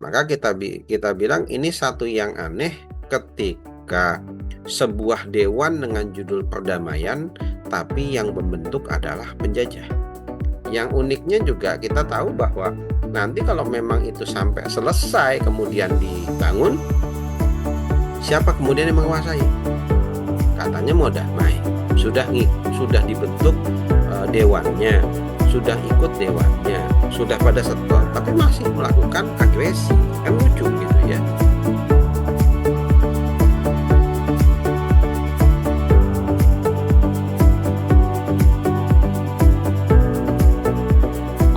Maka kita bilang ini satu yang aneh ketika sebuah dewan dengan judul perdamaian, tapi yang membentuk adalah penjajah. Yang uniknya juga kita tahu bahwa nanti kalau memang itu sampai selesai kemudian dibangun, siapa kemudian yang menguasai? Katanya mau damai, sudah dibentuk dewannya, sudah ikut dewannya, sudah pada setor, tapi masih melakukan agresi, kan lucu gitu ya.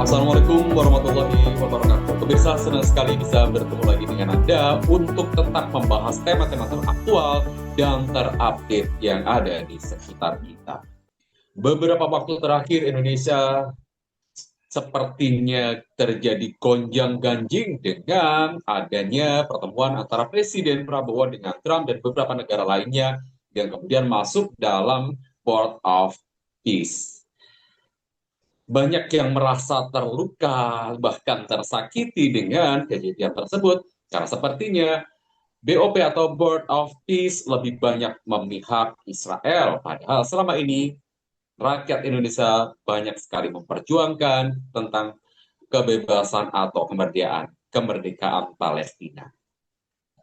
Assalamualaikum warahmatullahi wabarakatuh. Pemirsa, senang sekali bisa bertemu lagi dengan Anda untuk tetap membahas tema-tema aktual dan terupdate yang ada di sekitar kita. Beberapa waktu terakhir Indonesia sepertinya terjadi gonjang-ganjing dengan adanya pertemuan antara Presiden Prabowo dengan Trump dan beberapa negara lainnya yang kemudian masuk dalam Board of Peace. Banyak yang merasa terluka, bahkan tersakiti dengan kejadian tersebut, karena sepertinya BOP atau Board of Peace lebih banyak memihak Israel. Padahal selama ini rakyat Indonesia banyak sekali memperjuangkan tentang kebebasan atau kemerdekaan Palestina.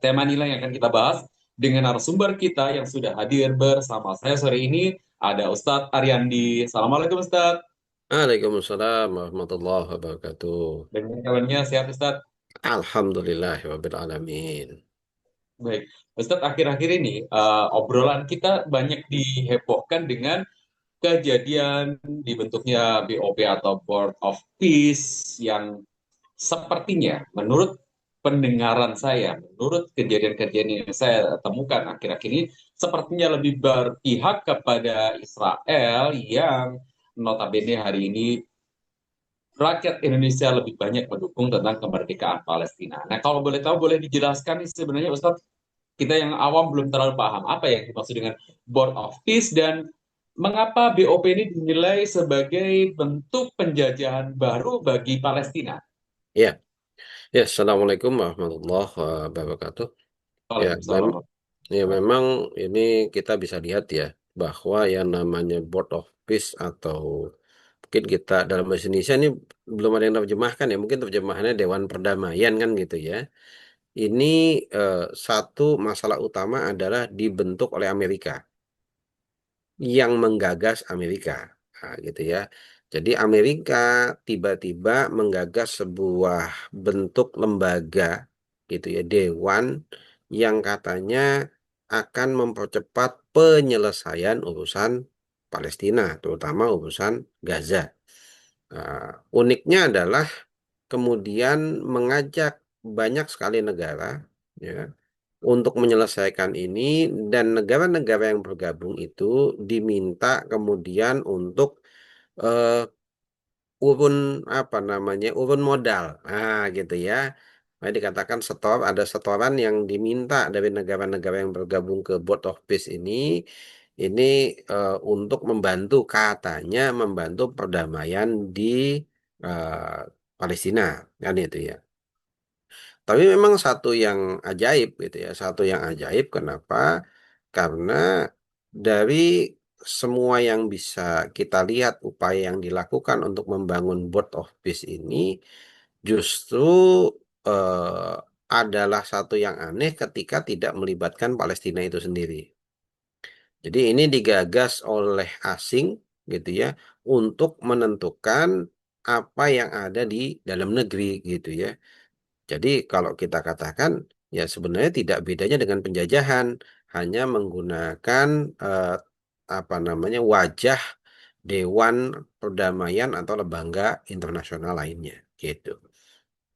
Tema nilai yang akan kita bahas dengan narasumber kita yang sudah hadir bersama saya sore ini ada Ustadz Ariandi. Assalamualaikum Ustadz. Waalaikumsalam warahmatullahi wabarakatuh. Dengan kabarnya sehat Ustadz. Alhamdulillahirabbil alamin. Baik, Ustadz, akhir-akhir ini obrolan kita banyak dihebohkan dengan kejadian dibentuknya BOP atau Board of Peace yang sepertinya menurut pendengaran saya, menurut kejadian-kejadian yang saya temukan akhir-akhir ini, sepertinya lebih berpihak kepada Israel yang notabene hari ini rakyat Indonesia lebih banyak mendukung tentang kemerdekaan Palestina. Nah, kalau boleh tahu, boleh dijelaskan nih sebenarnya Ustadz, kita yang awam belum terlalu paham apa yang dimaksud dengan Board of Peace dan mengapa BOP ini dinilai sebagai bentuk penjajahan baru bagi Palestina. Ya, ya, Assalamualaikum warahmatullahi wabarakatuh. Ya, Waalaikumsalam. memang ini kita bisa lihat ya bahwa yang namanya Board of Peace atau mungkin kita dalam bahasa Indonesia ini belum ada yang terjemahkan ya, mungkin terjemahannya Dewan Perdamaian kan gitu ya. Ini eh, satu masalah utama adalah dibentuk oleh Amerika, yang menggagas Amerika, nah, gitu ya. Jadi Amerika tiba-tiba menggagas sebuah bentuk lembaga, gitu ya, dewan yang katanya akan mempercepat penyelesaian urusan Palestina, terutama urusan Gaza. Uniknya adalah kemudian mengajak banyak sekali negara, ya, untuk menyelesaikan ini, dan negara-negara yang bergabung itu diminta kemudian untuk eh, urun apa namanya, urun modal, nah gitu ya. Nah, dikatakan ada setoran yang diminta dari negara-negara yang bergabung ke Board of Peace ini untuk membantu, katanya membantu perdamaian di eh, Palestina, kan itu ya. Tapi memang satu yang ajaib gitu ya, satu yang ajaib kenapa? Karena dari semua yang bisa kita lihat upaya yang dilakukan untuk membangun Board of Peace ini justru eh, adalah satu yang aneh ketika tidak melibatkan Palestina itu sendiri. Jadi ini digagas oleh asing gitu ya untuk menentukan apa yang ada di dalam negeri gitu ya. Jadi kalau kita katakan ya sebenarnya tidak bedanya dengan penjajahan, hanya menggunakan eh, apa namanya, wajah Dewan Perdamaian atau lembaga internasional lainnya gitu.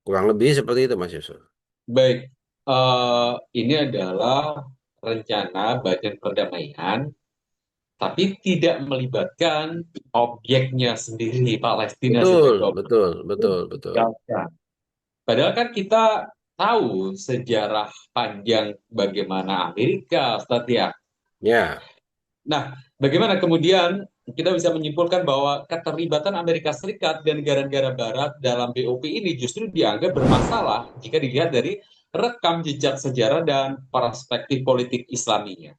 Kurang lebih seperti itu Mas Yusuf. Baik, ini adalah rencana Badan Perdamaian, tapi tidak melibatkan objeknya sendiri, Palestina Betul, sebagai objek. betul, betul, betul. Padahal kan kita tahu sejarah panjang bagaimana Amerika, Ustadz ya. Ya, Nah, bagaimana kemudian kita bisa menyimpulkan bahwa keterlibatan Amerika Serikat dan negara-negara Barat dalam BOP ini justru dianggap bermasalah jika dilihat dari rekam jejak sejarah dan perspektif politik Islaminya.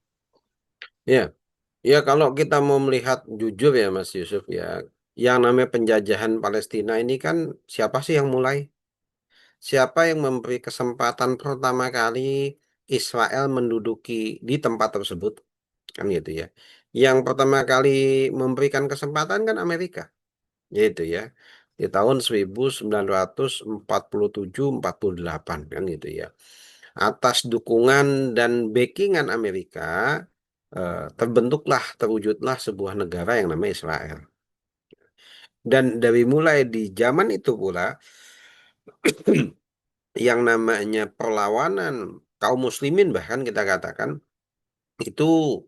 Ya, ya kalau kita mau melihat jujur ya Mas Yusuf ya, yang namanya penjajahan Palestina ini kan siapa sih yang mulai? Siapa yang memberi kesempatan pertama kali Israel menduduki di tempat tersebut? Kan gitu ya. Yang pertama kali memberikan kesempatan kan Amerika, gitu ya. Di tahun 1947-48 kan gitu ya. Atas dukungan dan backingan Amerika, terbentuklah, terwujudlah sebuah negara yang namanya Israel. Dan dari mulai di zaman itu pula, yang namanya perlawanan kaum muslimin bahkan kita katakan itu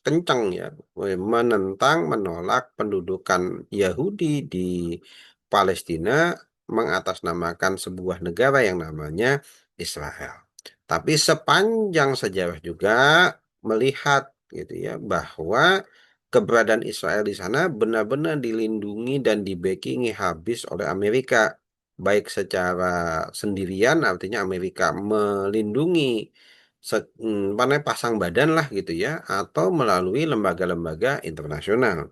kencang ya, menentang, menolak pendudukan Yahudi di Palestina, mengatasnamakan sebuah negara yang namanya Israel. Tapi sepanjang sejarah juga melihat gitu ya bahwa keberadaan Israel di sana benar-benar dilindungi dan dibackingi habis oleh Amerika, baik secara sendirian, artinya Amerika melindungi mana pasang badan lah gitu ya, atau melalui lembaga-lembaga internasional.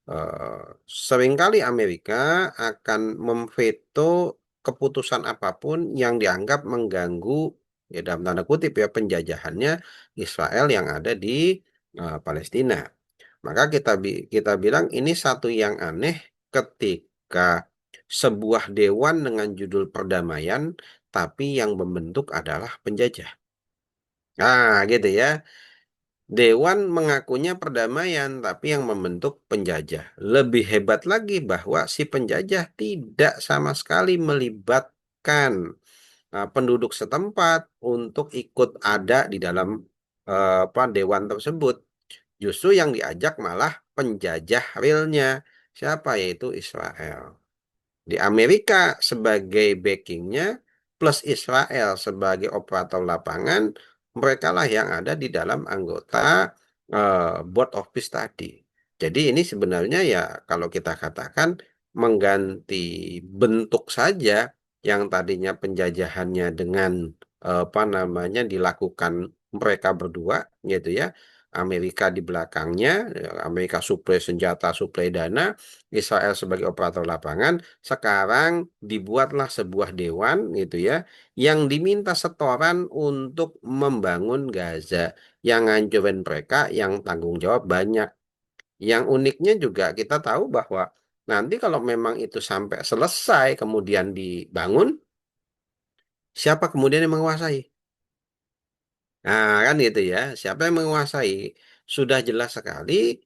Eh, Seringkali Amerika akan memveto keputusan apapun yang dianggap mengganggu, ya dalam tanda kutip ya, penjajahannya Israel yang ada di Palestina. Maka kita bilang ini satu yang aneh ketika sebuah dewan dengan judul perdamaian, tapi yang membentuk adalah penjajah. Nah, gitu ya. Dewan mengakunya perdamaian, tapi yang membentuk penjajah. Lebih hebat lagi bahwa si penjajah tidak sama sekali melibatkan penduduk setempat untuk ikut ada di dalam dewan tersebut. Justru yang diajak malah penjajah realnya. Siapa? Yaitu Israel. Di Amerika sebagai backingnya plus Israel sebagai operator lapangan, mereka lah yang ada di dalam anggota Board of Peace tadi. Jadi ini sebenarnya ya kalau kita katakan mengganti bentuk saja yang tadinya penjajahannya dengan apa namanya dilakukan mereka berdua gitu ya. Amerika di belakangnya, Amerika suplai senjata, suplai dana, Israel sebagai operator lapangan. Sekarang dibuatlah sebuah dewan gitu ya yang diminta setoran untuk membangun Gaza, yang ngancurin mereka, yang tanggung jawab banyak. Yang uniknya juga kita tahu bahwa nanti kalau memang itu sampai selesai kemudian dibangun, siapa kemudian yang menguasai? Nah, kan gitu ya. Siapa yang menguasai? Sudah jelas sekali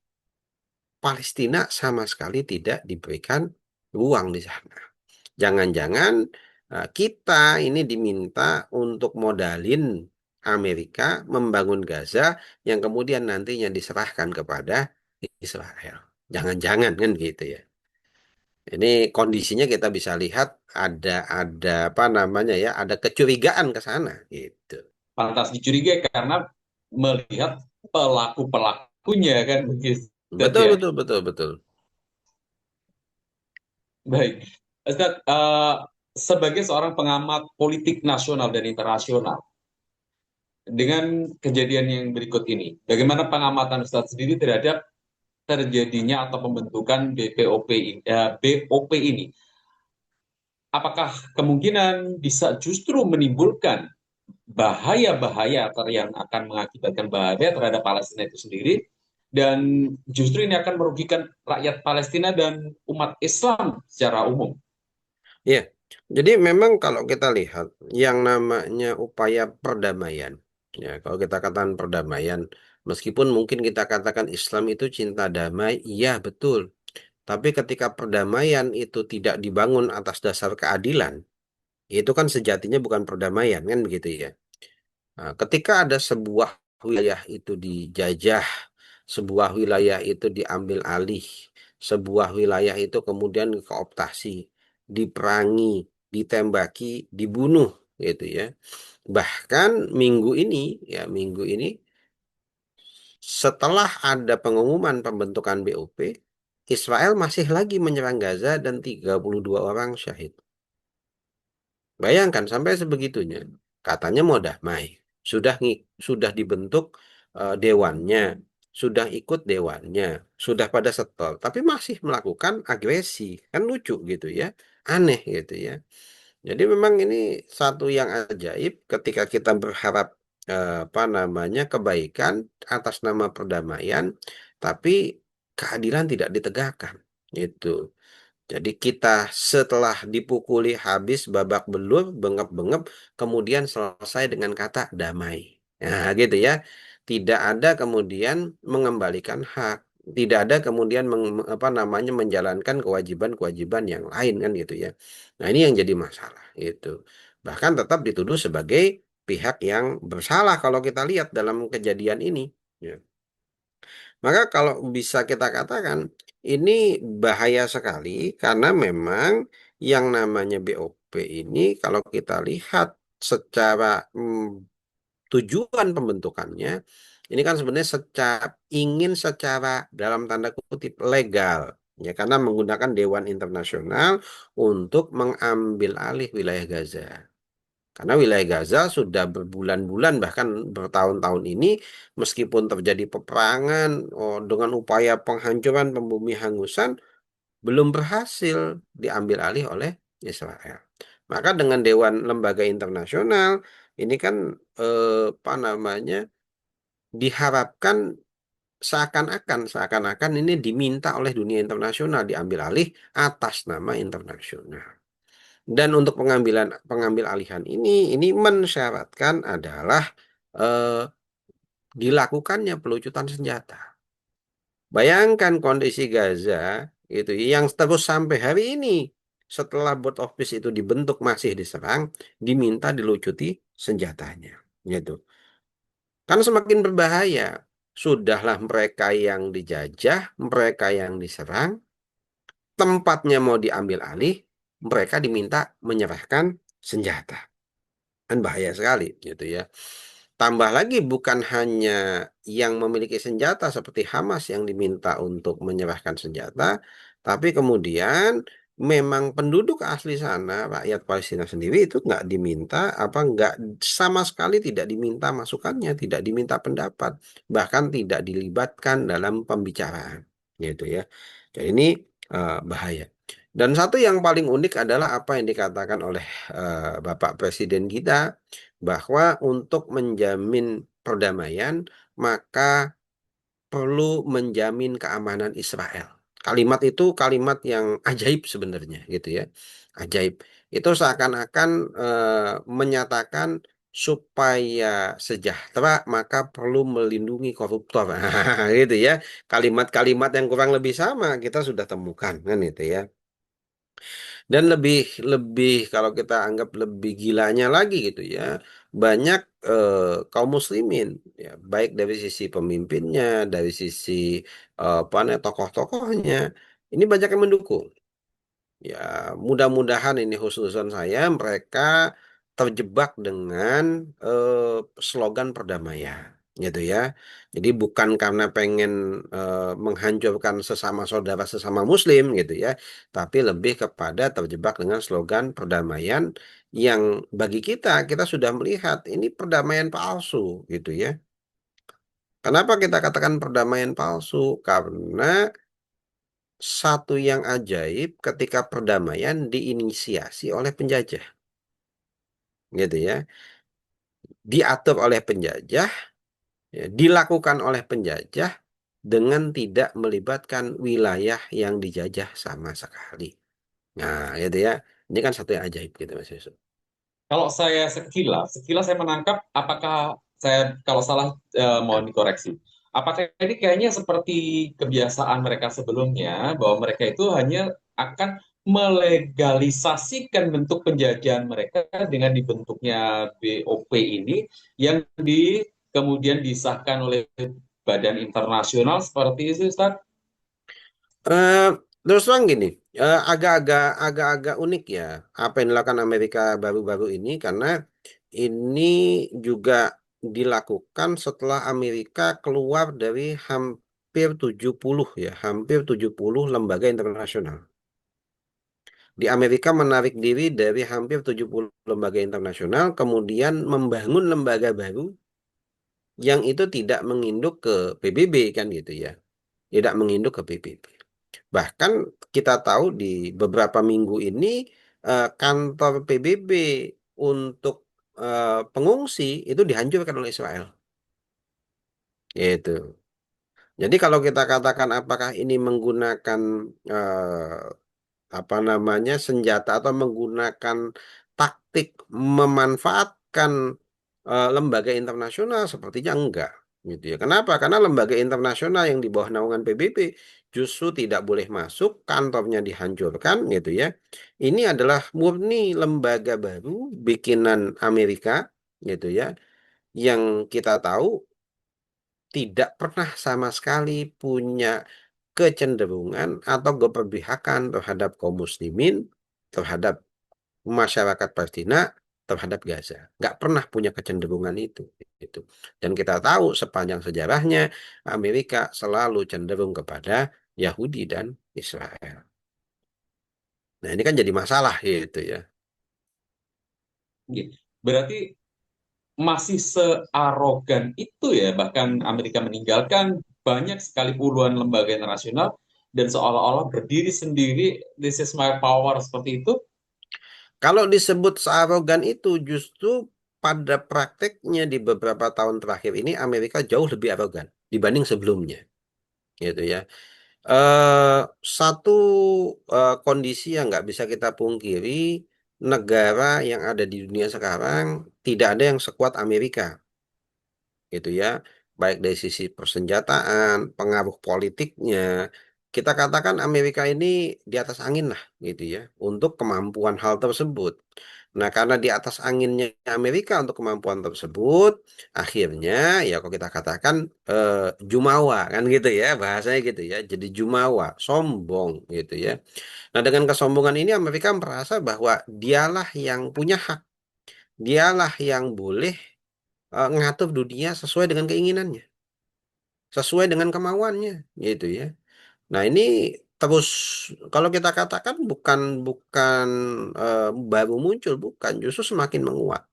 Palestina sama sekali tidak diberikan ruang di sana. Jangan-jangan kita ini diminta untuk modalin Amerika membangun Gaza yang kemudian nantinya diserahkan kepada Israel. Jangan-jangan kan gitu ya. Ini kondisinya kita bisa lihat ada apa namanya ya, ada kecurigaan ke sana gitu. Pantas dicurigai karena melihat pelaku-pelakunya kan begitu Betul ya. betul betul betul. Baik, Ustaz, sebagai seorang pengamat politik nasional dan internasional, dengan kejadian yang berikut ini, bagaimana pengamatan Ustaz sendiri terhadap terjadinya atau pembentukan BOP ini? Apakah kemungkinan bisa justru menimbulkan bahaya-bahaya atau yang akan mengakibatkan bahaya terhadap Palestina itu sendiri, dan justru ini akan merugikan rakyat Palestina dan umat Islam secara umum? Ya, jadi memang kalau kita lihat yang namanya upaya perdamaian, ya kalau kita katakan perdamaian, meskipun mungkin kita katakan Islam itu cinta damai, iya betul. Tapi ketika perdamaian itu tidak dibangun atas dasar keadilan, itu kan sejatinya bukan perdamaian kan begitu ya. Nah, ketika ada sebuah wilayah itu dijajah, sebuah wilayah itu diambil alih, sebuah wilayah itu kemudian dikooptasi, diperangi, ditembaki, dibunuh gitu ya. Bahkan minggu ini Setelah ada pengumuman pembentukan BOP, Israel masih lagi menyerang Gaza dan 32 orang syahid. Bayangkan sampai sebegitunya. Katanya mau damai. Sudah dibentuk dewannya, sudah ikut dewannya, sudah pada setor, tapi masih melakukan agresi. Kan lucu gitu ya. Aneh gitu ya. Jadi memang ini satu yang ajaib ketika kita berharap apa namanya kebaikan atas nama perdamaian, tapi keadilan tidak ditegakkan. Gitu. Jadi kita setelah dipukuli habis babak belur, bengap-bengep, kemudian selesai dengan kata damai. Nah, gitu ya. Tidak ada kemudian mengembalikan hak, tidak ada kemudian apa namanya menjalankan kewajiban-kewajiban yang lain kan gitu ya. Nah, ini yang jadi masalah itu. Bahkan tetap dituduh sebagai pihak yang bersalah kalau kita lihat dalam kejadian ini. Ya. Maka kalau bisa kita katakan ini bahaya sekali karena memang yang namanya BOP ini kalau kita lihat secara tujuan pembentukannya ini kan sebenarnya ingin secara dalam tanda kutip legal ya karena menggunakan Dewan Internasional untuk mengambil alih wilayah Gaza. Karena wilayah Gaza sudah berbulan-bulan bahkan bertahun-tahun ini meskipun terjadi peperangan dengan upaya penghancuran pembumi hangusan belum berhasil diambil alih oleh Israel. Maka dengan Dewan Lembaga Internasional ini kan apa namanya diharapkan seakan-akan ini diminta oleh dunia internasional diambil alih atas nama internasional. Dan untuk pengambil alihan ini mensyaratkan adalah eh, dilakukannya pelucutan senjata. Bayangkan kondisi Gaza itu yang terus sampai hari ini setelah Board of Peace itu dibentuk masih diserang, diminta dilucuti senjatanya. Gitu. Kan semakin berbahaya. Sudahlah mereka yang dijajah, mereka yang diserang, tempatnya mau diambil alih, mereka diminta menyerahkan senjata. Kan bahaya sekali gitu ya. Tambah lagi bukan hanya yang memiliki senjata seperti Hamas yang diminta untuk menyerahkan senjata, tapi kemudian memang penduduk asli sana, rakyat Palestina sendiri itu nggak diminta, apa nggak sama sekali tidak diminta masukannya, tidak diminta pendapat, bahkan tidak dilibatkan dalam pembicaraan, gitu ya. Jadi ini bahaya. Dan satu yang paling unik adalah apa yang dikatakan oleh Bapak Presiden kita bahwa untuk menjamin perdamaian maka perlu menjamin keamanan Israel. Kalimat itu kalimat yang ajaib sebenarnya gitu ya. Ajaib. Itu seakan-akan menyatakan supaya sejahtera maka perlu melindungi koruptor. Gitu ya. Kalimat-kalimat yang kurang lebih sama kita sudah temukan kan itu ya. Dan lebih lebih kalau kita anggap lebih gilanya lagi gitu ya, banyak kaum muslimin ya, baik dari sisi pemimpinnya, dari sisi apa namanya tokoh-tokohnya, ini banyak yang mendukung. Ya, mudah-mudahan ini husnuzon saya mereka terjebak dengan slogan perdamaian, gitu ya. Jadi bukan karena pengen menghancurkan sesama saudara sesama Muslim, gitu ya, tapi lebih kepada terjebak dengan slogan perdamaian yang bagi kita sudah melihat ini perdamaian palsu, gitu ya. Kenapa kita katakan perdamaian palsu? Karena satu yang ajaib ketika perdamaian diinisiasi oleh penjajah, gitu ya, diatur oleh penjajah, ya, dilakukan oleh penjajah dengan tidak melibatkan wilayah yang dijajah sama sekali. Nah, gitu ya, ini kan satu yang ajaib gitu Mas Yusuf. Kalau saya sekilas saya menangkap, apakah saya kalau salah Ya. mohon dikoreksi. Apakah ini kayaknya seperti kebiasaan mereka sebelumnya, bahwa mereka itu hanya akan melegalisasikan bentuk penjajahan mereka dengan dibentuknya BOP ini yang kemudian disahkan oleh badan internasional seperti itu, Ustaz? Eh, Terus terang gini, agak-agak unik ya apa yang dilakukan Amerika baru-baru ini karena ini juga dilakukan setelah Amerika keluar dari hampir 70 ya, hampir 70 lembaga internasional. Di Amerika menarik diri dari hampir 70 lembaga internasional, kemudian membangun lembaga baru yang itu tidak menginduk ke PBB kan gitu ya. Tidak menginduk ke PBB. Bahkan kita tahu di beberapa minggu ini kantor PBB untuk pengungsi itu dihancurkan oleh Israel. Gitu. Jadi kalau kita katakan apakah ini menggunakan apa namanya senjata atau menggunakan taktik memanfaatkan lembaga internasional sepertinya enggak gitu ya. Kenapa? Karena lembaga internasional yang di bawah naungan PBB justru tidak boleh masuk, kantornya dihancurkan gitu ya. Ini adalah murni lembaga baru bikinan Amerika gitu ya, yang kita tahu tidak pernah sama sekali punya kecenderungan atau keberpihakan terhadap kaum muslimin, terhadap masyarakat Palestina, terhadap Gaza. Nggak pernah punya kecenderungan itu. Gitu. Dan kita tahu sepanjang sejarahnya Amerika selalu cenderung kepada Yahudi dan Israel. Nah ini kan jadi masalah gitu ya. Gitu. Berarti masih searogan itu ya, bahkan Amerika meninggalkan banyak sekali puluhan lembaga internasional dan seolah-olah berdiri sendiri, this is my power seperti itu. Kalau disebut searogan itu justru pada prakteknya di beberapa tahun terakhir ini Amerika jauh lebih arogan dibanding sebelumnya. Gitu ya. eh Satu kondisi yang nggak bisa kita pungkiri, negara yang ada di dunia sekarang tidak ada yang sekuat Amerika, gitu ya. Baik dari sisi persenjataan, pengaruh politiknya, kita katakan Amerika ini di atas angin lah, gitu ya, untuk kemampuan hal tersebut. Nah, karena di atas anginnya Amerika untuk kemampuan tersebut, akhirnya ya kok kita katakan eh, jumawa kan gitu ya, bahasanya gitu ya. Jadi jumawa, sombong gitu ya. Nah, dengan kesombongan ini Amerika merasa bahwa dialah yang punya hak, dialah yang boleh ngatur dunia sesuai dengan keinginannya, sesuai dengan kemauannya gitu ya. Nah, ini terus kalau kita katakan bukan bukan baru muncul, bukan, justru semakin menguat.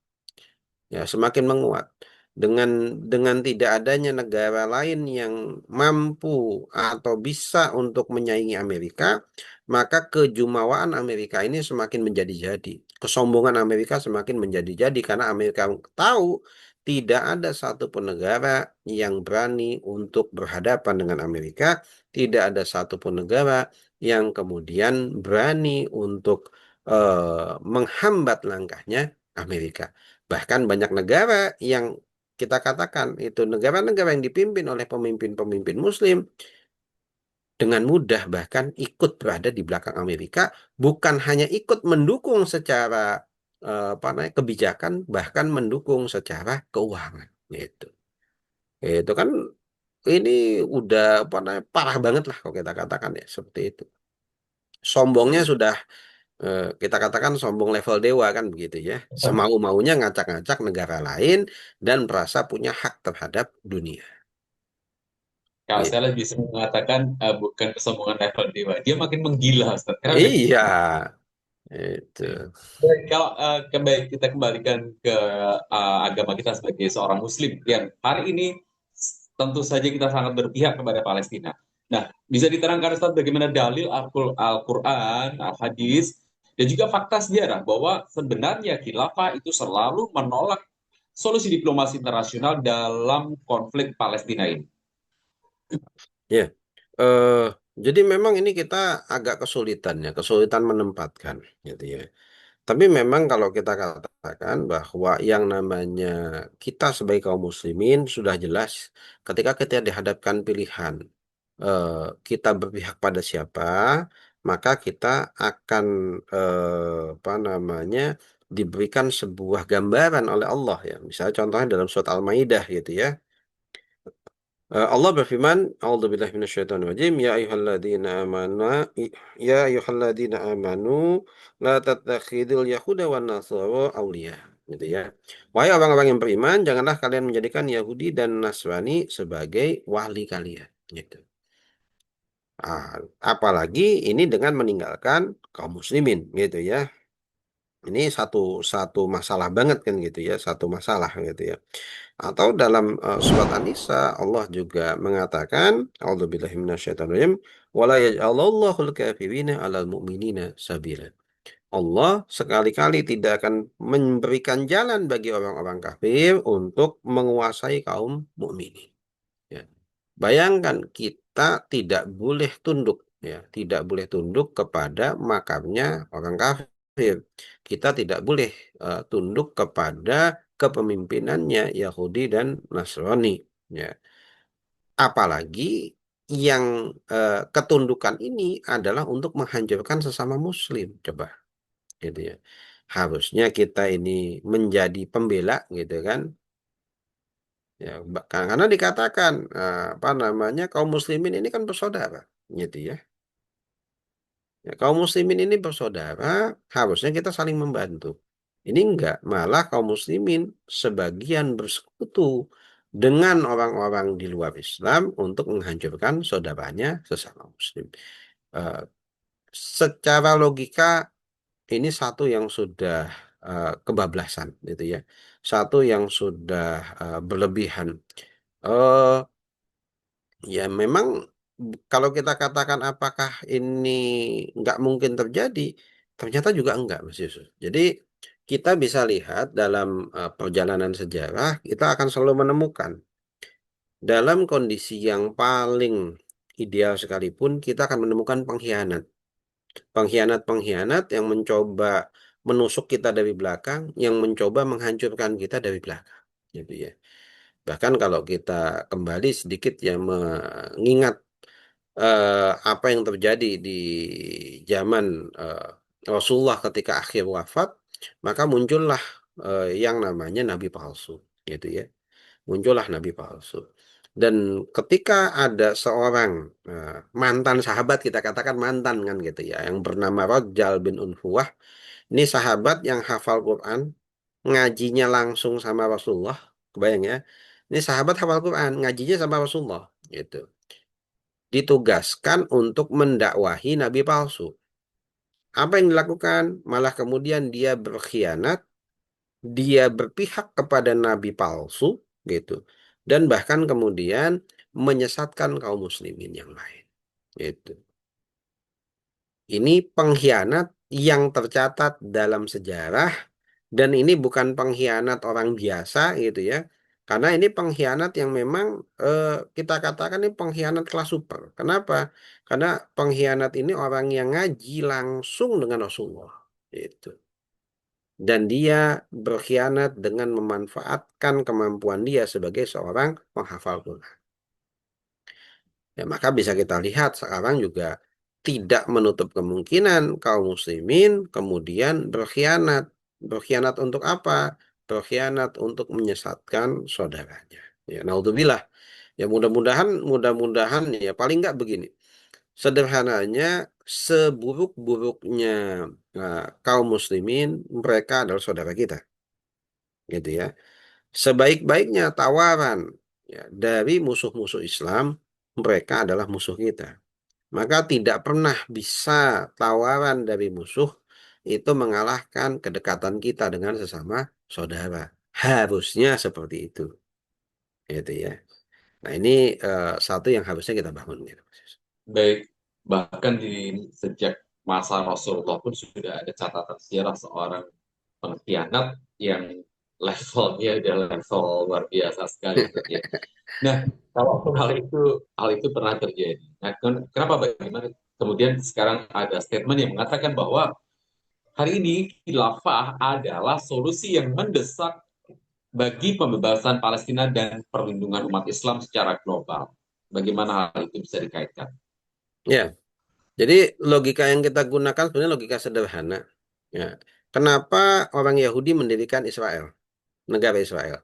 Ya, semakin menguat. Dengan tidak adanya negara lain yang mampu atau bisa untuk menyaingi Amerika, maka kejumawaan Amerika ini semakin menjadi-jadi. Kesombongan Amerika semakin menjadi-jadi karena Amerika tahu tidak ada satupun negara yang berani untuk berhadapan dengan Amerika, tidak ada satupun negara yang kemudian berani untuk menghambat langkahnya Amerika. Bahkan banyak negara yang kita katakan itu negara-negara yang dipimpin oleh pemimpin-pemimpin Muslim dengan mudah bahkan ikut berada di belakang Amerika, bukan hanya ikut mendukung secara apa namanya kebijakan, bahkan mendukung secara keuangan. Gitu. Itu kan ini udah apa namanya parah banget lah kalau kita katakan ya seperti itu. Sombongnya Hmm. sudah kita katakan sombong level dewa kan begitu ya. Semau-maunya ngacak-ngacak negara lain dan merasa punya hak terhadap dunia. Kalau Gitu. saya lebih bisa mengatakan bukan kesombongan level dewa, dia makin menggila, Ustaz. Karena udah Iya, itu. baik, kalau kita kembalikan ke agama kita sebagai seorang Muslim yang hari ini tentu saja kita sangat berpihak kepada Palestina. Nah, bisa diterangkan Ustaz bagaimana dalil Al-Quran, Al-Hadis, dan juga fakta sejarah bahwa sebenarnya khilafah itu selalu menolak solusi diplomasi internasional dalam konflik Palestina ini. Ya. Eh, jadi memang ini kita agak kesulitan ya, kesulitan menempatkan gitu ya. Tapi memang kalau kita katakan bahwa yang namanya kita sebagai kaum muslimin sudah jelas ketika kita dihadapkan pilihan eh, kita berpihak pada siapa, maka kita akan apa namanya diberikan sebuah gambaran oleh Allah ya. Misalnya contohnya dalam surat Al-Maidah gitu ya. Allah berfirman, "A'udzubillahi minasyaitonirrajim, ya ayyuhalladzina amanu ya ayyuhalladzina amanu la tattakhidul yahuda wan nasara awliya." gitu ya. Wahai orang-orang yang beriman, janganlah kalian menjadikan Yahudi dan Nasrani sebagai wali kalian, gitu. Ah, apalagi ini dengan meninggalkan kaum muslimin, gitu ya. Ini satu satu masalah banget kan gitu ya, satu masalah gitu ya. Atau dalam surat An-Nisa Allah juga mengatakan, A'udzubillahi minasyaitonirrajim, wala yaj'alallahul kafirina 'alal mu'minina sabila. Allah sekali-kali tidak akan memberikan jalan bagi orang-orang kafir untuk menguasai kaum mukminin. Ya. Bayangkan kita tidak boleh tunduk, ya, tidak boleh tunduk kepada makamnya orang kafir. Kita tidak boleh tunduk kepada kepemimpinannya Yahudi dan Nasrani. Ya. Apalagi yang ketundukan ini adalah untuk menghancurkan sesama Muslim. Coba gitu ya. Harusnya kita ini menjadi pembela gitu kan. Ya, karena dikatakan apa namanya kaum muslimin ini kan bersaudara gitu ya. Ya, kaum muslimin ini bersaudara, harusnya kita saling membantu. Ini enggak, malah kaum muslimin sebagian bersekutu dengan orang-orang di luar Islam untuk menghancurkan saudaranya sesama muslim. Eh, Secara logika ini satu yang sudah kebablasan gitu ya. Satu yang sudah berlebihan. Eh Ya memang kalau kita katakan apakah ini nggak mungkin terjadi, ternyata juga enggak Mas Yusuf. Jadi kita bisa lihat dalam perjalanan sejarah, kita akan selalu menemukan dalam kondisi yang paling ideal sekalipun, kita akan menemukan pengkhianat. Pengkhianat-pengkhianat yang mencoba menusuk kita dari belakang, yang mencoba menghancurkan kita dari belakang. Gitu ya. Bahkan kalau kita kembali sedikit ya mengingat apa yang terjadi di zaman Rasulullah ketika akhir wafat, maka muncullah yang namanya nabi palsu, gitu ya. Muncullah nabi palsu. Dan ketika ada seorang mantan sahabat, kita katakan mantan kan gitu ya, yang bernama Rajal bin Unfuwah, ini sahabat yang hafal Quran, ngajinya langsung sama Rasulullah, kebayang ya. Ini sahabat hafal Quran, ngajinya sama Rasulullah, gitu, ditugaskan untuk mendakwahi nabi palsu. Apa yang dilakukan? Malah kemudian dia berkhianat, dia berpihak kepada nabi palsu, gitu. Dan bahkan kemudian menyesatkan kaum muslimin yang lain. Gitu. Ini pengkhianat yang tercatat dalam sejarah dan ini bukan pengkhianat orang biasa gitu ya. Karena ini pengkhianat yang memang kita katakan ini pengkhianat kelas super. Kenapa? Karena pengkhianat ini orang yang ngaji langsung dengan Rasulullah. Itu. Dan dia berkhianat dengan memanfaatkan kemampuan dia sebagai seorang penghafal Quran. Ya, maka bisa kita lihat sekarang juga tidak menutup kemungkinan kaum muslimin kemudian berkhianat. Berkhianat untuk apa? Berkhianat untuk menyesatkan saudaranya. Ya, naudzubillah. Ya mudah-mudahan ya paling nggak begini. Sederhananya seburuk-buruknya kaum muslimin mereka adalah saudara kita, gitu ya. Sebaik-baiknya tawaran ya, dari musuh-musuh Islam, mereka adalah musuh kita. Maka tidak pernah bisa tawaran dari musuh itu mengalahkan kedekatan kita dengan sesama saudara. Harusnya seperti itu, gitu ya. Nah ini satu yang harusnya kita bangun. Gitu. Baik, bahkan di sejak masa Rasulullah pun sudah ada catatan sejarah seorang pengkhianat yang levelnya adalah level luar biasa sekali gitu ya. Nah, kalau hal itu pernah terjadi. Nah, kenapa bagaimana kemudian sekarang ada statement yang mengatakan bahwa hari ini khilafah adalah solusi yang mendesak bagi pembebasan Palestina dan perlindungan umat Islam secara global. Bagaimana hal itu bisa dikaitkan? Ya, jadi logika yang kita gunakan sebenarnya logika sederhana. Ya. Kenapa orang Yahudi mendirikan Israel, negara Israel?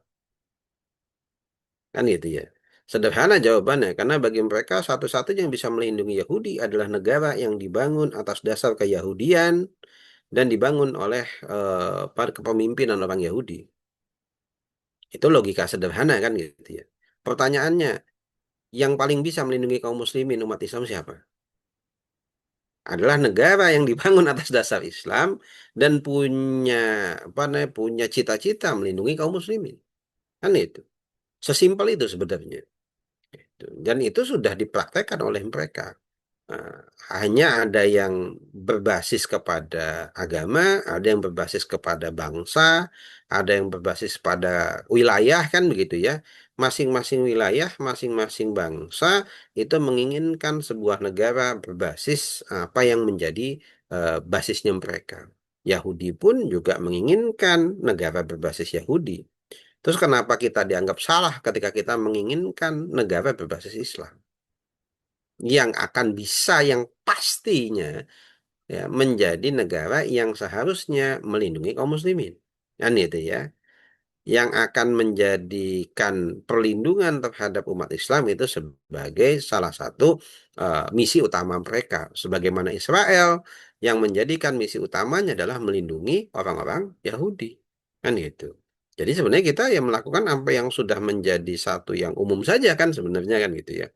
Kan gitu ya. Sederhana jawabannya, karena bagi mereka satu-satunya yang bisa melindungi Yahudi adalah negara yang dibangun atas dasar keyahudian dan dibangun oleh para kepemimpinan orang Yahudi. Itu logika sederhana kan gitu ya. Pertanyaannya, yang paling bisa melindungi kaum muslimin umat Islam siapa? Adalah negara yang dibangun atas dasar Islam dan punya apa namanya, punya cita-cita melindungi kaum muslimin. Kan itu. Sesimpel itu sebenarnya. Dan itu sudah dipraktekkan oleh mereka. Nah, hanya ada yang berbasis kepada agama, ada yang berbasis kepada bangsa, ada yang berbasis pada wilayah kan begitu ya. Masing-masing wilayah, masing-masing bangsa itu menginginkan sebuah negara berbasis apa yang menjadi basisnya mereka. Yahudi pun juga menginginkan negara berbasis Yahudi. Terus kenapa kita dianggap salah ketika kita menginginkan negara berbasis Islam? Yang akan bisa yang pastinya ya menjadi negara yang seharusnya melindungi kaum muslimin. Kan itu ya. Yang akan menjadikan perlindungan terhadap umat Islam itu sebagai salah satu misi utama mereka. Sebagaimana Israel yang menjadikan misi utamanya adalah melindungi orang-orang Yahudi. Kan gitu. Jadi sebenarnya kita yang melakukan apa yang sudah menjadi satu yang umum saja kan sebenarnya kan gitu ya.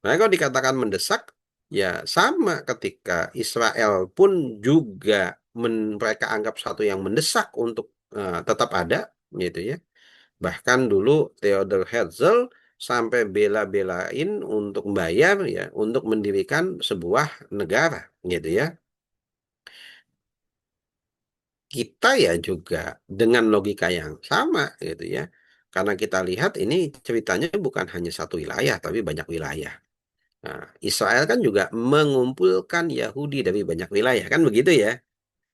Nah, kalau dikatakan mendesak, ya sama ketika Israel pun juga mereka anggap satu yang mendesak untuk tetap ada, gitu ya. Bahkan dulu Theodor Herzl sampai bela-belain untuk bayar ya, untuk mendirikan sebuah negara, gitu ya. Kita ya juga dengan logika yang sama, gitu ya. Karena kita lihat ini ceritanya bukan hanya satu wilayah, tapi banyak wilayah. Nah, Israel kan juga mengumpulkan Yahudi dari banyak wilayah, kan begitu ya?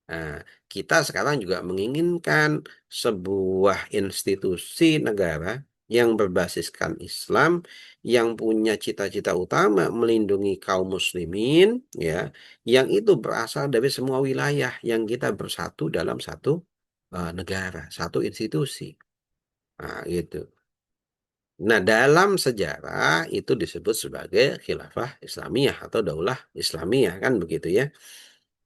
Nah, kita sekarang juga menginginkan sebuah institusi negara yang berbasiskan Islam, yang punya cita-cita utama melindungi kaum muslimin, ya, yang itu berasal dari semua wilayah yang kita bersatu dalam satu negara, satu institusi. Nah, gitu. Nah, dalam sejarah itu disebut sebagai khilafah Islamiyah atau daulah Islamiyah kan begitu ya.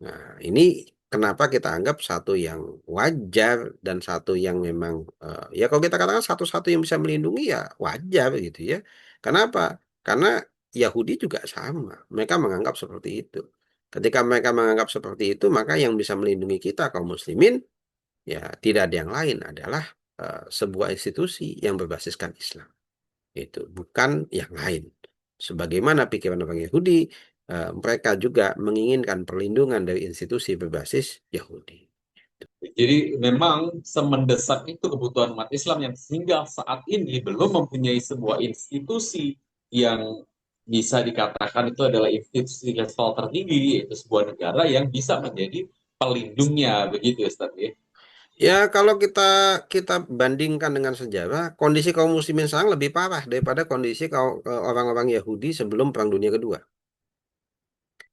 Nah, ini kenapa kita anggap satu yang wajar dan satu yang memang ya kalau kita katakan satu-satu yang bisa melindungi ya wajar gitu ya. Kenapa? Karena Yahudi juga sama. Mereka menganggap seperti itu. Ketika mereka menganggap seperti itu, maka yang bisa melindungi kita kaum muslimin ya tidak ada yang lain adalah sebuah institusi yang berbasiskan Islam. Itu bukan yang lain. Sebagaimana pikiran orang Yahudi, mereka juga menginginkan perlindungan dari institusi berbasis Yahudi. Jadi memang semendesak itu kebutuhan umat Islam yang sehingga saat ini belum mempunyai sebuah institusi yang bisa dikatakan itu adalah institusi level tertinggi, yaitu sebuah negara yang bisa menjadi pelindungnya, begitu ya Ustaz ya. Ya, kalau kita kita bandingkan dengan sejarah, kondisi kaum muslimin sekarang lebih parah daripada kondisi orang-orang Yahudi sebelum Perang Dunia Kedua.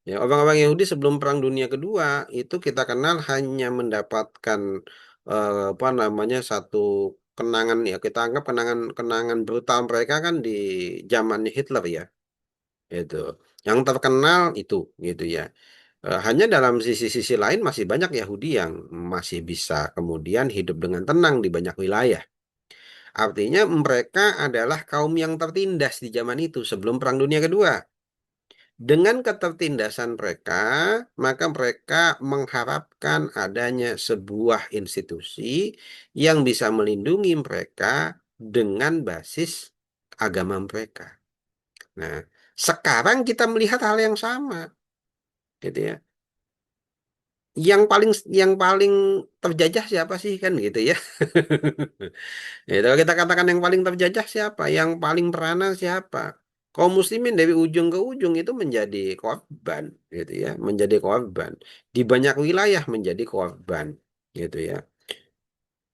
Ya, orang-orang Yahudi sebelum Perang Dunia Kedua itu kita kenal hanya mendapatkan apa namanya satu kenangan ya kita anggap kenangan brutal mereka kan di zamannya Hitler ya itu yang terkenal itu gitu ya. Hanya dalam sisi-sisi lain masih banyak Yahudi yang masih bisa kemudian hidup dengan tenang di banyak wilayah. Artinya mereka adalah kaum yang tertindas di zaman itu sebelum Perang Dunia Kedua. Dengan ketertindasan mereka, maka mereka mengharapkan adanya sebuah institusi yang bisa melindungi mereka dengan basis agama mereka. Nah, sekarang kita melihat hal yang sama, gitu ya. Yang paling yang paling terjajah siapa sih kan gitu ya. Ya, kalau kita katakan yang paling terjajah siapa, yang paling merana siapa? Kaum muslimin dari ujung ke ujung itu menjadi korban, gitu ya, menjadi korban. Di banyak wilayah menjadi korban, gitu ya.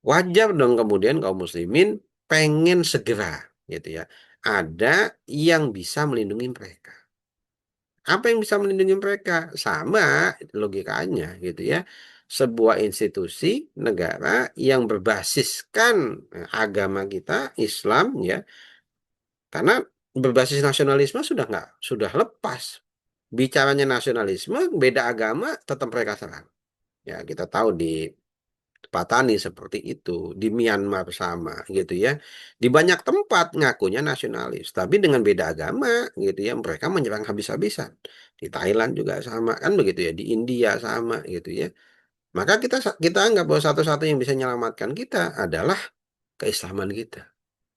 Wajar dong kemudian kaum muslimin pengen segera, gitu ya. Ada yang bisa melindungi mereka. Apa yang bisa melindungi mereka? Sama logikanya, gitu ya. Sebuah institusi negara yang berbasiskan agama kita Islam ya karena berbasis nasionalisme sudah nggak sudah lepas bicaranya nasionalisme beda agama tetap mereka serang Ya, kita tahu di Patani seperti itu, di Myanmar sama gitu ya. Di banyak tempat ngakunya nasionalis, tapi dengan beda agama gitu ya. Mereka menyerang habis-habisan. Di Thailand juga sama kan begitu ya, di India sama gitu ya. Maka kita anggap bahwa satu-satunya yang bisa menyelamatkan kita adalah keislaman kita.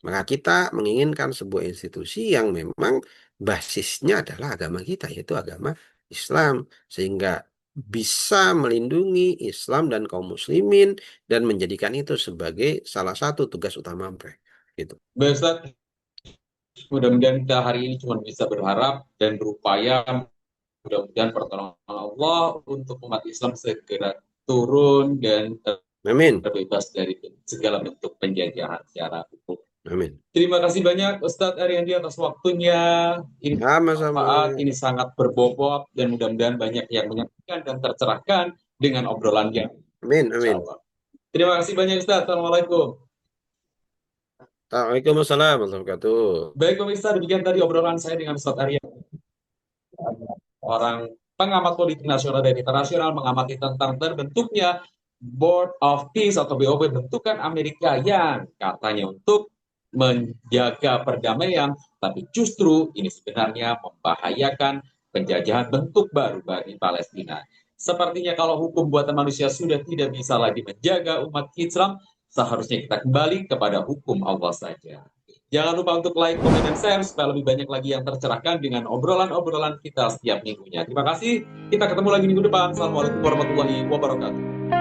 Maka kita menginginkan sebuah institusi yang memang basisnya adalah agama kita, yaitu agama Islam, sehingga bisa melindungi Islam dan kaum muslimin dan menjadikan itu sebagai salah satu tugas utama mereka. Gitu. Baik, Ustaz, mudah-mudahan kita hari ini cuma bisa berharap dan berupaya, mudah-mudahan pertolongan Allah untuk umat Islam segera turun dan Amin. terbebas dari segala bentuk penjajahan secara hukum. Amin. Terima kasih banyak Ustadz Ariandi atas waktunya. Ini Sama-sama. bermanfaat, ini sangat berbobot, dan mudah-mudahan banyak yang menyaksikan dan tercerahkan dengan obrolan yang Amin. insya Amin. Allah. Terima kasih banyak Ustadz. Assalamualaikum. Waalaikumsalam warahmatullahi wabarakatuh. Baik pemirsa, demikian tadi obrolan saya dengan Ustadz Ariandi, orang pengamat politik nasional dan internasional, mengamati tentang terbentuknya Board of Peace atau BOP, bentukan Amerika yang katanya untuk menjaga perdamaian, tapi justru ini sebenarnya membahayakan penjajahan bentuk baru bagi Palestina. Sepertinya kalau hukum buatan manusia sudah tidak bisa lagi menjaga umat Islam, seharusnya kita kembali kepada hukum Allah saja. Jangan lupa untuk like, komen, dan share supaya lebih banyak lagi yang tercerahkan dengan obrolan-obrolan kita setiap minggunya. Terima kasih. Kita ketemu lagi minggu depan. Assalamualaikum warahmatullahi wabarakatuh.